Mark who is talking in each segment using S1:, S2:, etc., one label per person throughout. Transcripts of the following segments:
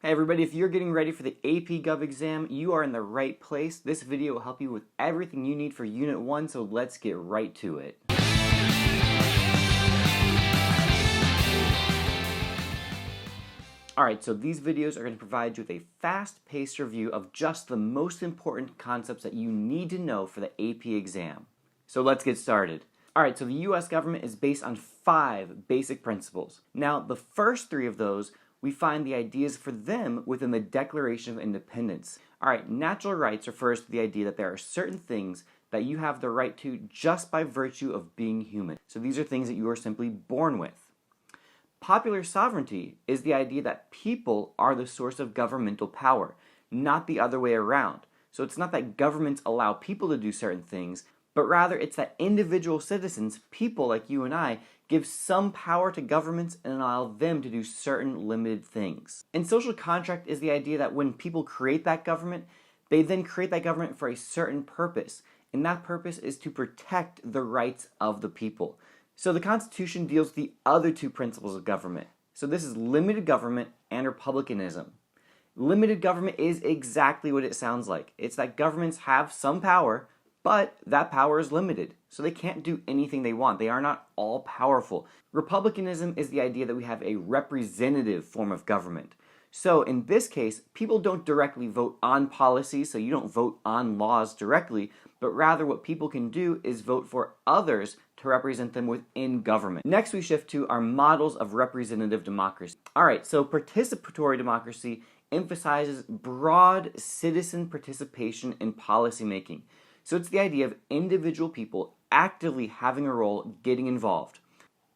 S1: Hey everybody, if you're getting ready for the AP Gov exam, you are in the right place. This video will help you with everything you need for Unit 1, so let's get right to it. Alright, so these videos are going to provide you with a fast-paced review of just the most important concepts that you need to know for the AP exam. So let's get started. Alright, so the US government is based on 5 basic principles. Now, the first 3 of those we find the ideas for them within the Declaration of Independence. Alright, natural rights refers to the idea that there are certain things that you have the right to just by virtue of being human. So these are things that you are simply born with. Popular sovereignty is the idea that people are the source of governmental power, not the other way around. So it's not that governments allow people to do certain things, but rather it's that individual citizens, people like you and I, give some power to governments and allow them to do certain limited things. And social contract is the idea that when people create that government, they then create that government for a certain purpose, and that purpose is to protect the rights of the people. So the Constitution deals with the other 2 principles of government. So this is limited government and republicanism. Limited government is exactly what it sounds like. It's that governments have some power, but that power is limited, so they can't do anything they want. They are not all powerful. Republicanism is the idea that we have a representative form of government. So in this case, people don't directly vote on policies, so you don't vote on laws directly, but rather what people can do is vote for others to represent them within government. Next, we shift to our models of representative democracy. Alright, so participatory democracy emphasizes broad citizen participation in policymaking. So it's the idea of individual people actively having a role getting involved.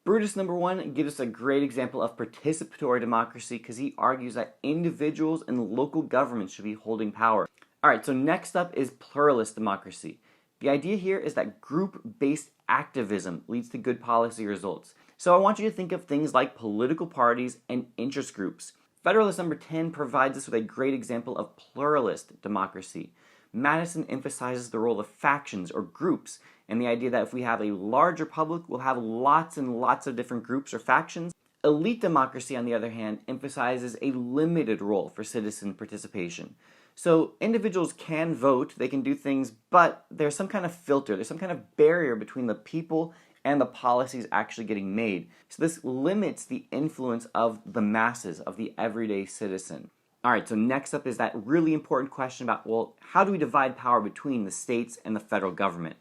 S1: Brutus number 1 gives us a great example of participatory democracy because he argues that individuals and local governments should be holding power. Alright, so next up is pluralist democracy. The idea here is that group-based activism leads to good policy results. So I want you to think of things like political parties and interest groups. Federalist number 10 provides us with a great example of pluralist democracy. Madison emphasizes the role of factions or groups and the idea that if we have a large republic, we'll have lots and lots of different groups or factions. Elite democracy, on the other hand, emphasizes a limited role for citizen participation. So individuals can vote, they can do things, but there's some kind of filter, there's some kind of barrier between the people and the policies actually getting made. So this limits the influence of the masses, of the everyday citizen. Alright, so next up is that really important question about, well, how do we divide power between the states and the federal government?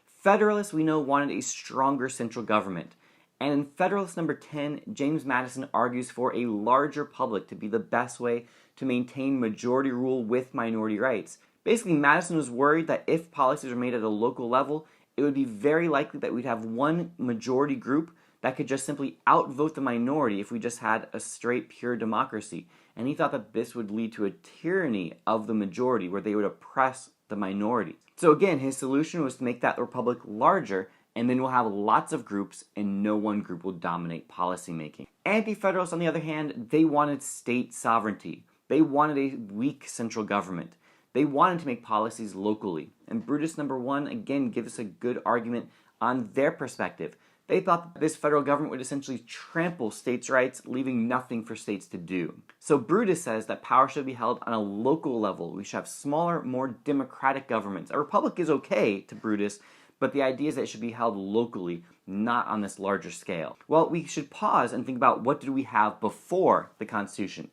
S1: Federalists, we know, wanted a stronger central government. And in Federalist number 10, James Madison argues for a larger public to be the best way to maintain majority rule with minority rights. Basically, Madison was worried that if policies were made at a local level, it would be very likely that we'd have one majority group that could just simply outvote the minority if we just had a straight, pure democracy. And he thought that this would lead to a tyranny of the majority where they would oppress the minority. So again, his solution was to make that republic larger, and then we'll have lots of groups and no one group will dominate policymaking. Anti-federalists, on the other hand, they wanted state sovereignty. They wanted a weak central government. They wanted to make policies locally. And Brutus number 1 again gives us a good argument on their perspective. They thought that this federal government would essentially trample states' rights, leaving nothing for states to do. So Brutus says that power should be held on a local level. We should have smaller, more democratic governments. A republic is okay to Brutus, but the idea is that it should be held locally, not on this larger scale. Well, we should pause and think about what did we have before the Constitution.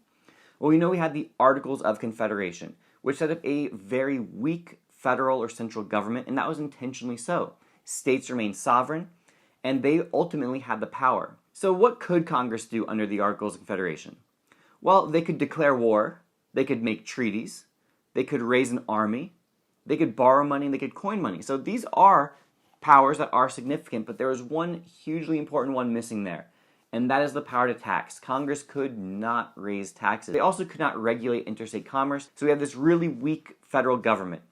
S1: Well, we know we had the Articles of Confederation, which set up a very weak federal or central government, and that was intentionally so. States remained sovereign, and they ultimately had the power. So what could Congress do under the Articles of Confederation? Well, they could declare war, they could make treaties, they could raise an army, they could borrow money, and they could coin money. So these are powers that are significant, but there is one hugely important one missing there, and that is the power to tax. Congress could not raise taxes. They also could not regulate interstate commerce, so we have this really weak federal government.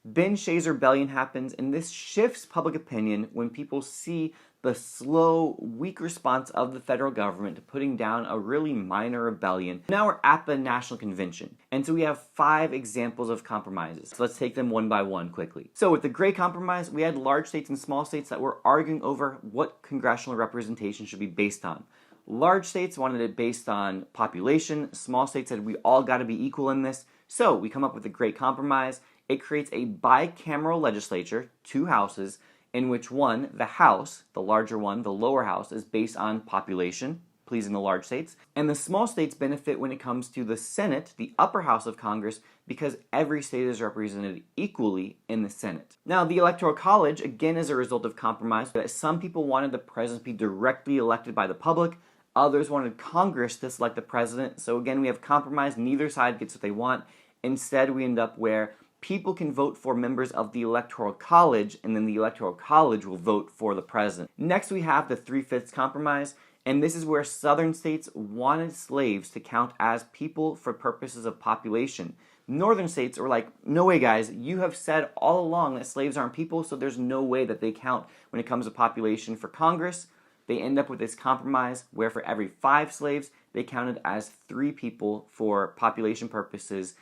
S1: Then Shays' Rebellion happens, and this shifts public opinion when people see the slow, weak response of the federal government to putting down a really minor rebellion. Now we're at the National Convention, and so we have 5 examples of compromises. So let's take them one by one quickly. So with the Great Compromise, we had large states and small states that were arguing over what congressional representation should be based on. Large states wanted it based on population. Small states said we all got to be equal in this. So we come up with a great compromise. It creates a bicameral legislature, 2 houses, in which one, the House, the larger one, the lower house, is based on population, pleasing the large states, and the small states benefit when it comes to the Senate, the upper house of Congress, because every state is represented equally in the Senate. Now, the Electoral College, again, is a result of compromise, that some people wanted the president to be directly elected by the public, others wanted Congress to select the president, so again, we have compromise, neither side gets what they want. Instead, we end up where people can vote for members of the Electoral College, and then the Electoral College will vote for the president. Next, we have the 3/5 compromise, and this is where southern states wanted slaves to count as people for purposes of population. Northern states were like, no way guys, you have said all along that slaves aren't people, so there's no way that they count when it comes to population for Congress. They end up with this compromise where for every 5 slaves, they counted as 3 people for population purposes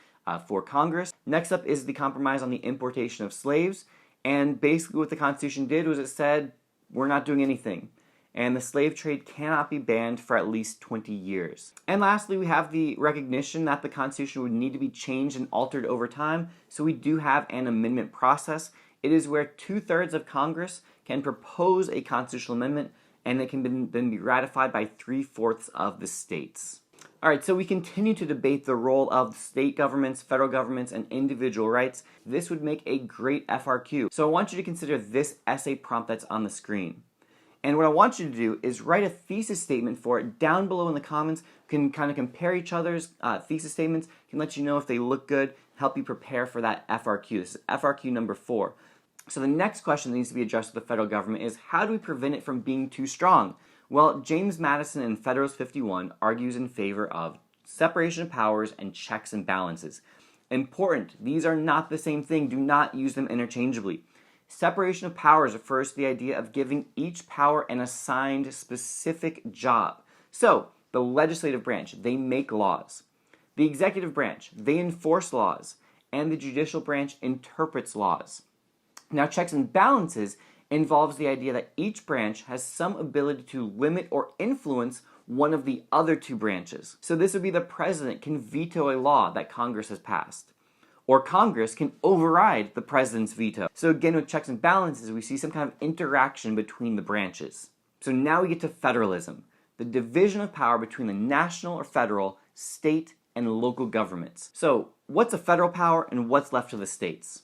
S1: for Congress. Next up is the compromise on the importation of slaves, and basically what the Constitution did was it said, we're not doing anything, and the slave trade cannot be banned for at least 20 years. And lastly, we have the recognition that the Constitution would need to be changed and altered over time, so we do have an amendment process. It is where 2/3 of Congress can propose a constitutional amendment, and it can then be ratified by 3/4 of the states. Alright, so we continue to debate the role of state governments, federal governments, and individual rights. This would make a great FRQ. So I want you to consider this essay prompt that's on the screen. And what I want you to do is write a thesis statement for it down below in the comments. You can kind of compare each other's thesis statements, can let you know if they look good, help you prepare for that FRQ. This is FRQ number 4. So the next question that needs to be addressed with the federal government is, how do we prevent it from being too strong? Well, James Madison in Federalist 51 argues in favor of separation of powers and checks and balances. Important, these are not the same thing. Do not use them interchangeably. Separation of powers refers to the idea of giving each power an assigned specific job. So, the legislative branch, they make laws. The executive branch, they enforce laws. And the judicial branch interprets laws. Now, checks and balances involves the idea that each branch has some ability to limit or influence one of the other 2 branches. So this would be the president can veto a law that Congress has passed, or Congress can override the president's veto. So again, with checks and balances, we see some kind of interaction between the branches. So now we get to federalism, the division of power between the national or federal, state, and local governments. So what's a federal power and what's left to the states?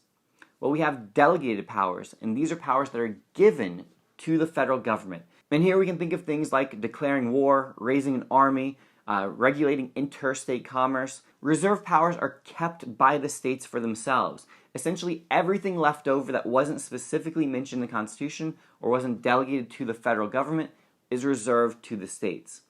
S1: Well, we have delegated powers, and these are powers that are given to the federal government. And here we can think of things like declaring war, raising an army, regulating interstate commerce. Reserve powers are kept by the states for themselves. Essentially, everything left over that wasn't specifically mentioned in the Constitution or wasn't delegated to the federal government is reserved to the states.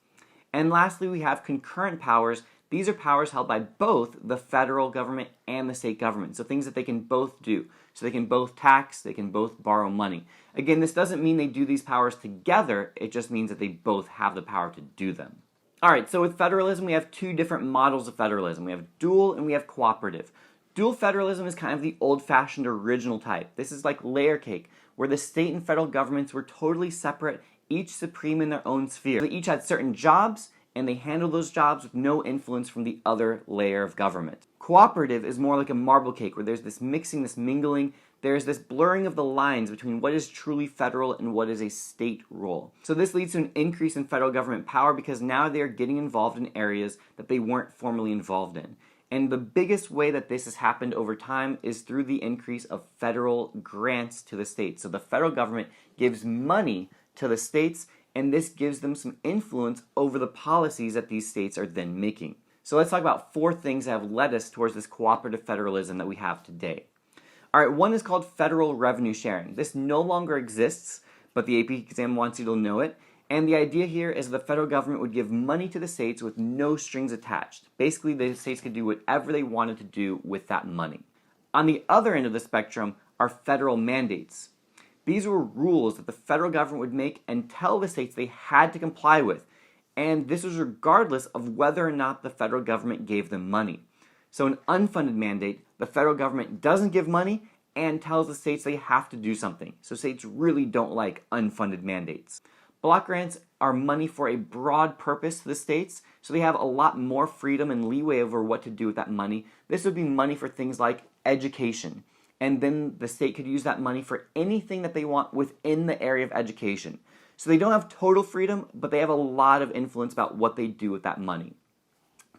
S1: And lastly, we have concurrent powers. These are powers held by both the federal government and the state government. So things that they can both do. So they can both tax, they can both borrow money. Again, this doesn't mean they do these powers together, it just means that they both have the power to do them. Alright, so with federalism, we have 2 different models of federalism. We have dual and we have cooperative. Dual federalism is kind of the old-fashioned original type. This is like layer cake, where the state and federal governments were totally separate, each supreme in their own sphere. They each had certain jobs, and they handle those jobs with no influence from the other layer of government. Cooperative is more like a marble cake, where there's this mixing, this mingling, there's this blurring of the lines between what is truly federal and what is a state role. So this leads to an increase in federal government power because now they're getting involved in areas that they weren't formerly involved in. And the biggest way that this has happened over time is through the increase of federal grants to the states. So the federal government gives money to the states, and this gives them some influence over the policies that these states are then making. So let's talk about 4 things that have led us towards this cooperative federalism that we have today. Alright, one is called federal revenue sharing. This no longer exists, but the AP exam wants you to know it. And the idea here is the federal government would give money to the states with no strings attached. Basically, the states could do whatever they wanted to do with that money. On the other end of the spectrum are federal mandates. These were rules that the federal government would make and tell the states they had to comply with. And this was regardless of whether or not the federal government gave them money. So an unfunded mandate, the federal government doesn't give money and tells the states they have to do something. So states really don't like unfunded mandates. Block grants are money for a broad purpose to the states, so they have a lot more freedom and leeway over what to do with that money. This would be money for things like education, and then the state could use that money for anything that they want within the area of education. So they don't have total freedom, but they have a lot of influence about what they do with that money.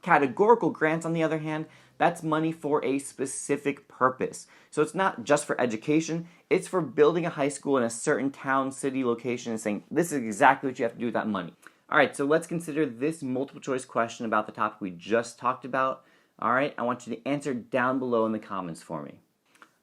S1: Categorical grants, on the other hand, that's money for a specific purpose. So it's not just for education, it's for building a high school in a certain town, city, location, and saying, this is exactly what you have to do with that money. Alright, so let's consider this multiple choice question about the topic we just talked about. Alright, I want you to answer down below in the comments for me.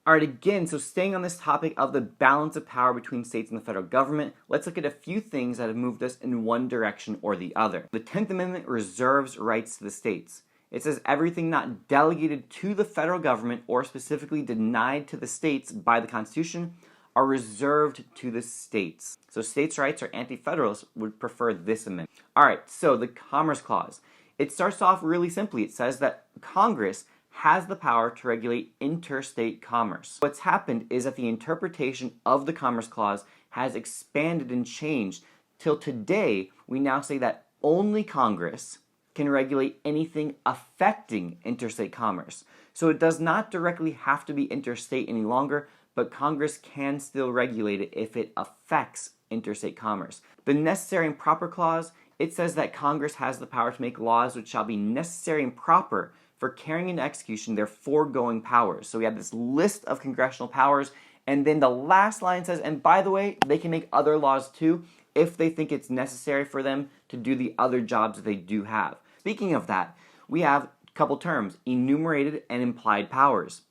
S1: Alright, again, so staying on this topic of the balance of power between states and the federal government, let's look at a few things that have moved us in one direction or the other. The 10th Amendment reserves rights to the states. It says everything not delegated to the federal government or specifically denied to the states by the Constitution are reserved to the states. So states' rights or anti-federalists would prefer this amendment. Alright, so the Commerce Clause. It starts off really simply. It says that Congress has the power to regulate interstate commerce. What's happened is that the interpretation of the Commerce Clause has expanded and changed till today we now say that only Congress can regulate anything affecting interstate commerce. So it does not directly have to be interstate any longer, but Congress can still regulate it if it affects interstate commerce. The Necessary and Proper Clause, it says that Congress has the power to make laws which shall be necessary and proper for carrying into execution their foregoing powers. So we have this list of congressional powers, and then the last line says, and by the way, they can make other laws too if they think it's necessary for them to do the other jobs that they do have. Speaking of that, we have a couple terms, enumerated and implied powers.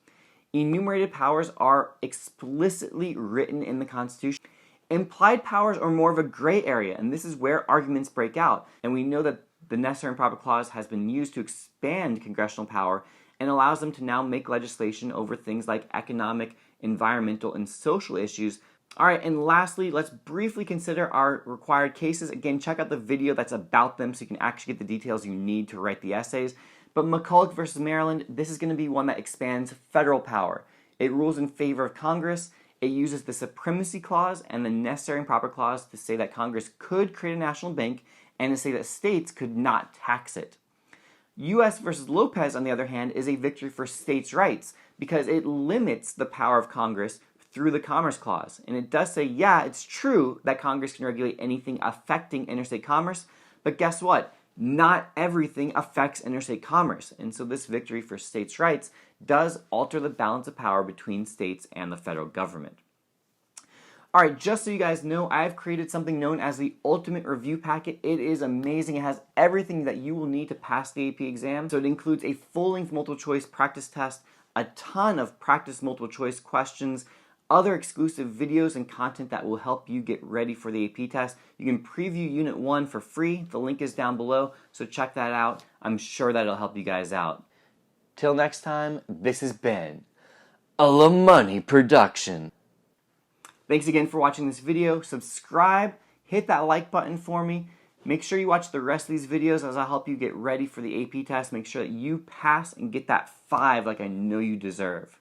S1: Enumerated powers are explicitly written in the Constitution. Implied powers are more of a gray area, and this is where arguments break out. And we know that the Necessary and Proper Clause has been used to expand congressional power and allows them to now make legislation over things like economic, environmental, and social issues. Alright, and lastly, let's briefly consider our required cases. Again, check out the video that's about them so you can actually get the details you need to write the essays. But McCulloch versus Maryland, this is going to be one that expands federal power. It rules in favor of Congress. It uses the Supremacy Clause and the Necessary and Proper Clause to say that Congress could create a national bank and to say that states could not tax it. U.S. versus Lopez, on the other hand, is a victory for states' rights because it limits the power of Congress through the Commerce Clause. And it does say, yeah, it's true that Congress can regulate anything affecting interstate commerce, but guess what? Not everything affects interstate commerce. And so this victory for states' rights does alter the balance of power between states and the federal government. Alright, just so you guys know, I've created something known as the Ultimate Review Packet. It is amazing. It has everything that you will need to pass the AP exam. So it includes a full-length multiple choice practice test, a ton of practice multiple choice questions, other exclusive videos and content that will help you get ready for the AP test. You can preview Unit 1 for free. The link is down below, so check that out. I'm sure that it'll help you guys out. Till next time, this has been a LaMoney production. Thanks again for watching this video. Subscribe, hit that like button for me. Make sure you watch the rest of these videos as I help you get ready for the AP test. Make sure that you pass and get that 5 like I know you deserve.